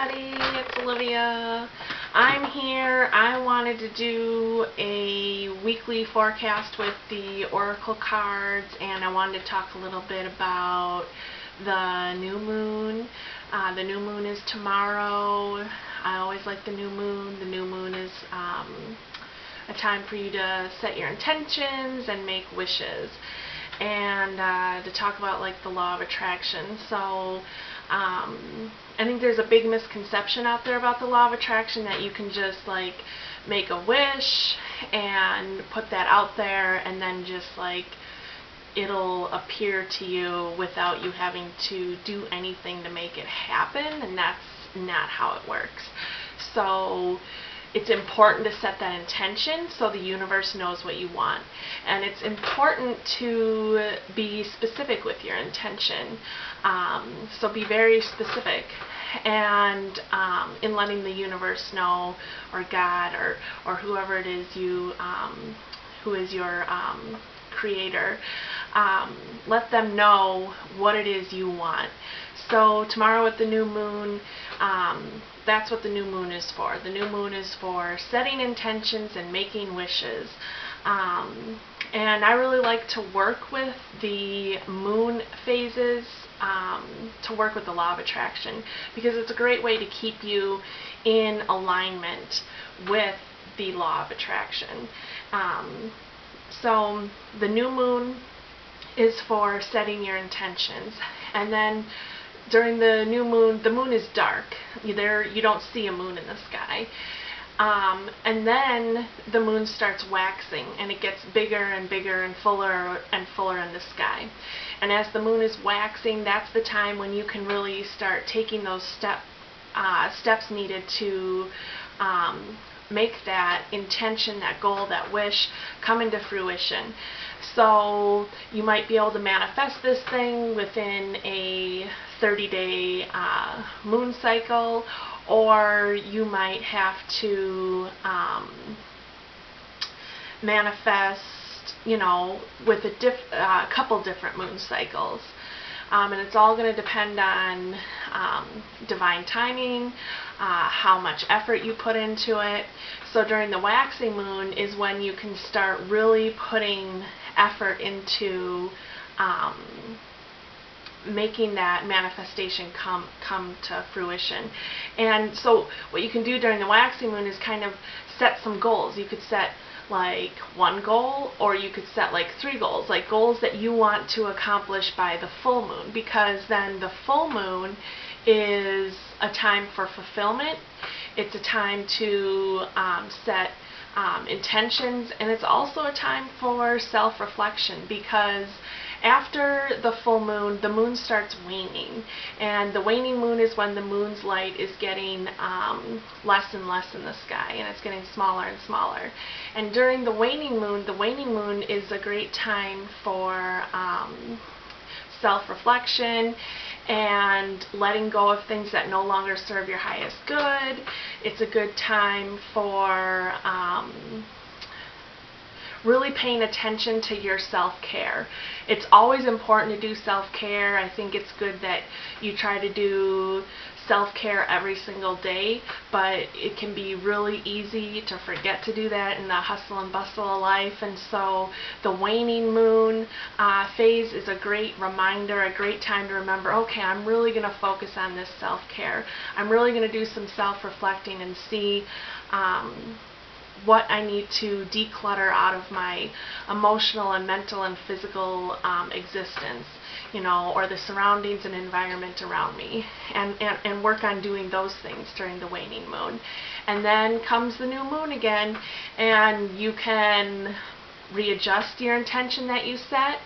everybody, it's Olivia. I'm here. I wanted to do a weekly forecast with the oracle cards, and I wanted to talk a little bit about the new moon. The new moon is tomorrow. I always like the new moon. The new moon is a time for you to set your intentions and make wishes, and to talk about like the law of attraction. So I think there's a big misconception out there about the law of attraction, that you can just like make a wish and put that out there and then just like it'll appear to you without you having to do anything to make it happen, and that's not how it works. So it's important to set that intention so the universe knows what you want. And it's important to be specific with your intention. So be very specific, and in letting the universe know, or God, or whoever it is you, who is your creator, let them know what it is you want. So tomorrow with the new moon, that's what the new moon is for. The new moon is for setting intentions and making wishes. And I really like to work with the moon phases, to work with the law of attraction, because it's a great way to keep you in alignment with the law of attraction. So the new moon is for setting your intentions, and then during the new moon, the moon is dark. You don't see a moon in the sky. And then the moon starts waxing, and it gets bigger and bigger and fuller in the sky. And as the moon is waxing, that's the time when you can really start taking those steps needed to make that intention, that goal, that wish come into fruition. So you might be able to manifest this thing within a 30-day moon cycle, or you might have to manifest, with a couple different moon cycles. And it's all going to depend on divine timing, how much effort you put into it. So during the waxing moon is when you can start really putting effort into making that manifestation come to fruition. And so what you can do during the waxing moon is kind of set some goals. You could set like one goal, or you could set like 3 goals, like goals that you want to accomplish by the full moon, because then the full moon is a time for fulfillment. It's a time to set intentions, and it's also a time for self-reflection, because after the full moon, the moon starts waning, and the waning moon is when the moon's light is getting less and less in the sky, and it's getting smaller and smaller. And during the waning moon is a great time for self-reflection and letting go of things that no longer serve your highest good. It's a good time for really paying attention to your self-care. It's always important to do self-care. I think it's good that you try to do self-care every single day, but it can be really easy to forget to do that in the hustle and bustle of life. And so the waning moon phase is a great reminder, a great time to remember, okay, I'm really going to focus on this self-care. I'm really going to do some self-reflecting and see what I need to declutter out of my emotional and mental and physical existence, or the surroundings and environment around me, and work on doing those things during the waning moon. And then comes the new moon again, and you can readjust your intention that you set.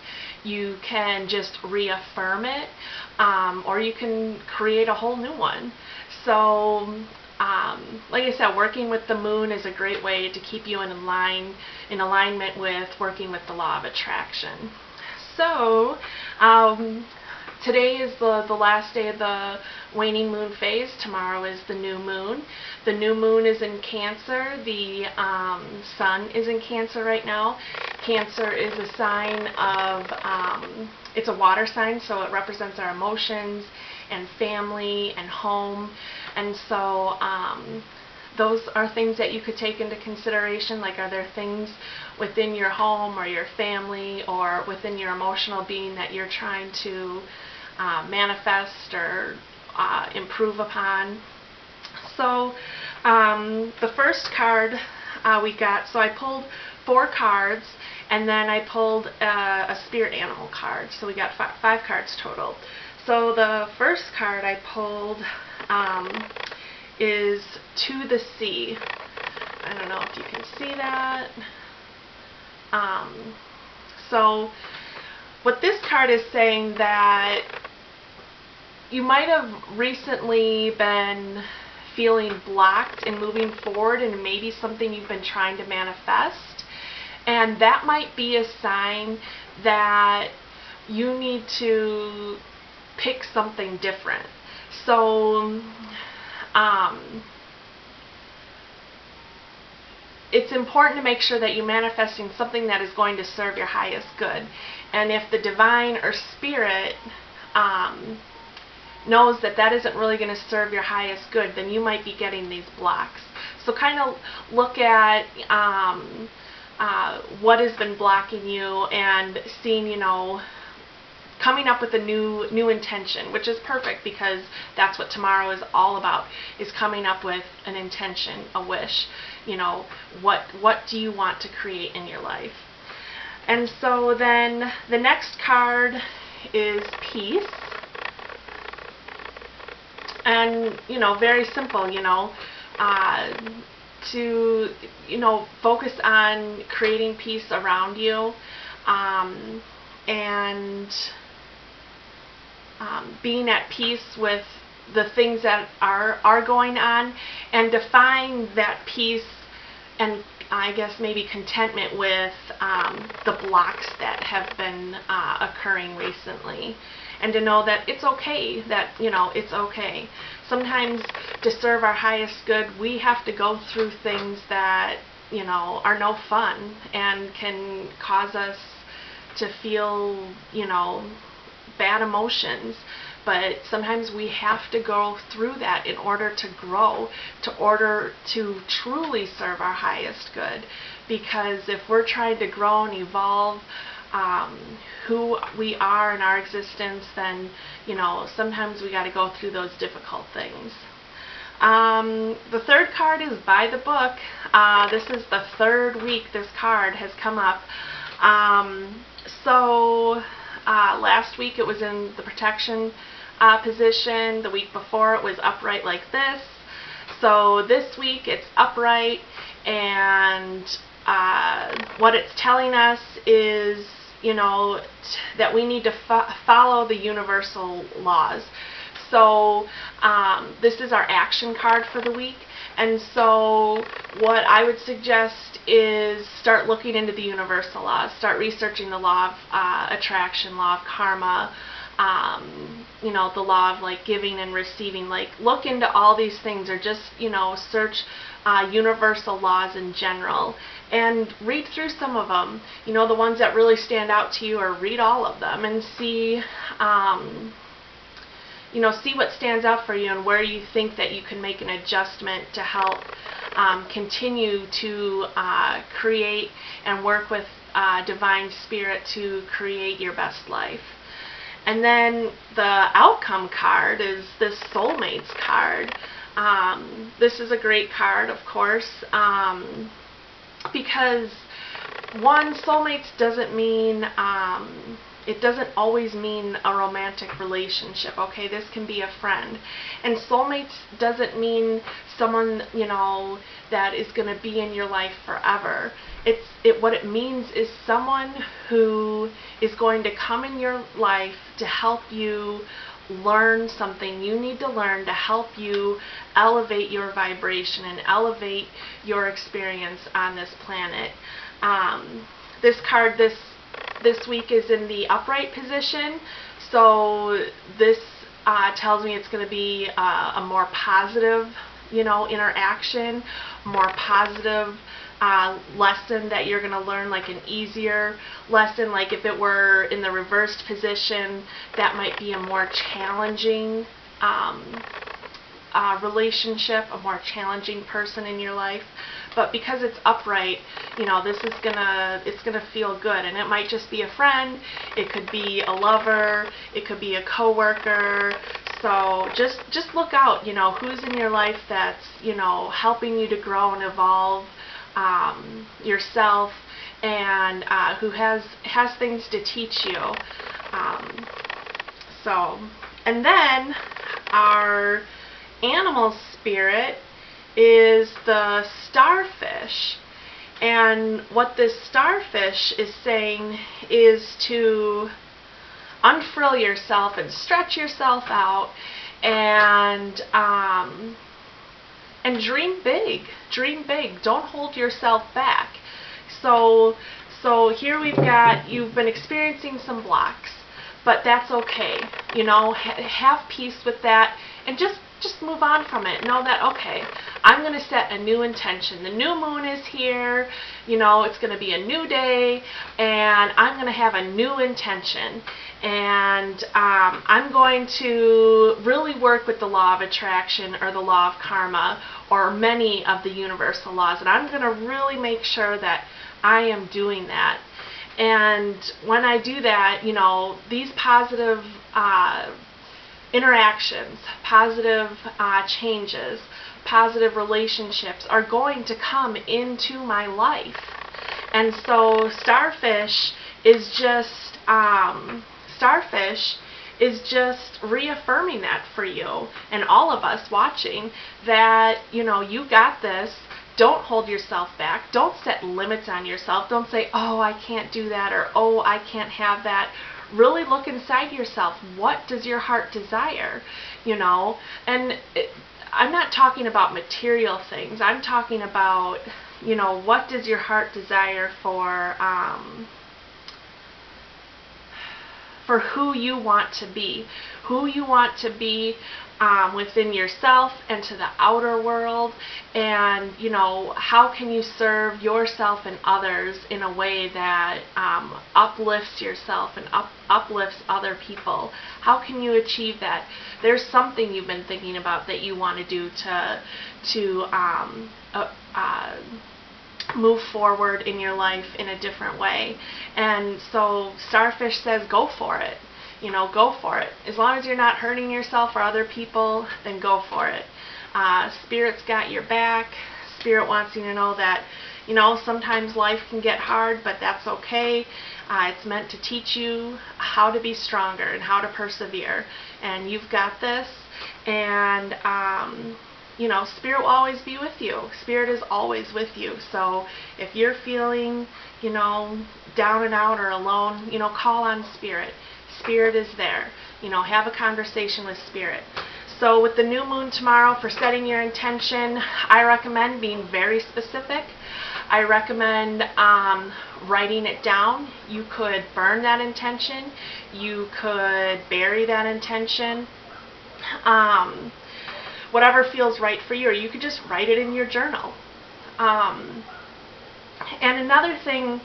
You can just reaffirm it, or you can create a whole new one. So like I said, working with the moon is a great way to keep you in alignment with working with the law of attraction. So today is the last day of the waning moon phase. Tomorrow is the new moon. The new moon is in Cancer. The sun is in Cancer right now. Cancer is a sign of, it's a water sign, so it represents our emotions and family and home. And so those are things that you could take into consideration. Like, are there things within your home or your family or within your emotional being that you're trying to manifest or improve upon? So the first card we got, so I pulled 4 cards, and then I pulled a spirit animal card. So we got 5 cards total. So the first card I pulled is To the Sea. I don't know if you can see that. So what this card is saying, that you might have recently been feeling blocked in moving forward, and maybe something you've been trying to manifest, and that might be a sign that you need to pick something different. So it's important to make sure that you're manifesting something that is going to serve your highest good. And if the divine or spirit knows that that isn't really going to serve your highest good, then you might be getting these blocks. So kind of look at what has been blocking you, and seeing, coming up with a new intention, which is perfect, because that's what tomorrow is all about, is coming up with an intention, a wish. What do you want to create in your life? And so then the next card is Peace. And, very simple, to, focus on creating peace around you, and being at peace with the things that are going on, and define that peace and, I guess, maybe contentment with the blocks that have been occurring recently. And to know that it's okay, it's okay. Sometimes to serve our highest good, we have to go through things that, are no fun and can cause us to feel, bad emotions. But sometimes we have to go through that in order to grow, in order to truly serve our highest good. Because if we're trying to grow and evolve who we are in our existence, then, sometimes we got to go through those difficult things. The third card is By the Book. This is the 3rd week this card has come up. So last week it was in the protection position. The week before it was upright like this. So this week it's upright, and what it's telling us is, that we need to follow the universal laws. So this is our action card for the week. And so what I would suggest is start looking into the universal laws. Start researching the law of attraction, law of karma, the law of like giving and receiving. Like, look into all these things, or just, search universal laws in general, and read through some of them. The ones that really stand out to you, or read all of them and see, see what stands out for you, and where you think that you can make an adjustment to help continue to create and work with divine spirit to create your best life. And then the outcome card is this Soulmates card. This is a great card, of course, because, one, soulmates doesn't mean, it doesn't always mean a romantic relationship, okay? This can be a friend. And soulmates doesn't mean someone, that is going to be in your life forever. What it means is someone who is going to come in your life to help you learn something you need to learn, to help you elevate your vibration and elevate your experience on this planet. This card this week is in the upright position, so this tells me it's going to be a more positive, interaction, more positive lesson that you're going to learn, like an easier lesson. Like if it were in the reversed position, that might be a more challenging relationship, a more challenging person in your life. But because it's upright, it's gonna feel good, and it might just be a friend, it could be a lover, it could be a coworker. So just look out, who's in your life that's, helping you to grow and evolve yourself, and who has things to teach you. And then our animal spirit is the starfish. And what this starfish is saying is to unfurl yourself and stretch yourself out, and dream big. Dream big. Don't hold yourself back. So here you've been experiencing some blocks, but that's okay. Have peace with that, and just move on from it. Know that, okay, I'm going to set a new intention. The new moon is here. It's going to be a new day, and I'm going to have a new intention. And I'm going to really work with the law of attraction, or the law of karma, or many of the universal laws. And I'm going to really make sure that I am doing that. And when I do that, these positive interactions, positive changes, positive relationships are going to come into my life. And so starfish is just reaffirming that for you and all of us watching, that you got this. Don't hold yourself back. Don't set limits on yourself. Don't say, oh, I can't do that, or oh, I can't have that. Really look inside yourself. What does your heart desire? And I'm not talking about material things. I'm talking about, what does your heart desire for who you want to be. Who you want to be within yourself and to the outer world, and how can you serve yourself and others in a way that uplifts yourself and uplifts other people. How can you achieve that? There's something you've been thinking about that you want to do to move forward in your life in a different way. And so starfish says, go for it. Go for it. As long as you're not hurting yourself or other people, then go for it. Spirit's got your back. Spirit wants you to know that, sometimes life can get hard, but that's okay. It's meant to teach you how to be stronger and how to persevere. And you've got this. And, Spirit will always be with you. Spirit is always with you. So if you're feeling, down and out or alone, call on Spirit. Spirit is there. Have a conversation with Spirit. So with the new moon tomorrow, for setting your intention, I recommend being very specific. I recommend writing it down. You could burn that intention. You could bury that intention. Whatever feels right for you, or you could just write it in your journal. And another thing,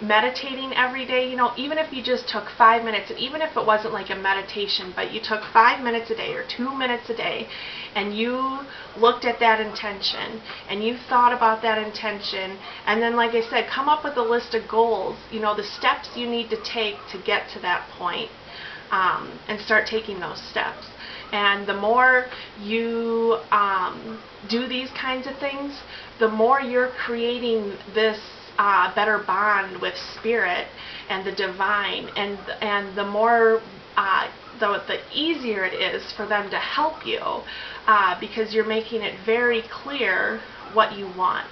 meditating every day, even if you just took 5 minutes, and even if it wasn't like a meditation, but you took 5 minutes a day or 2 minutes a day, and you looked at that intention, and you thought about that intention, and then, like I said, come up with a list of goals, the steps you need to take to get to that point, and start taking those steps. And the more you do these kinds of things, the more you're creating this better bond with Spirit and the divine, and the more the easier it is for them to help you, because you're making it very clear what you want.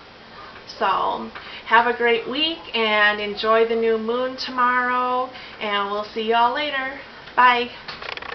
So have a great week and enjoy the new moon tomorrow, and we'll see y'all later. Bye.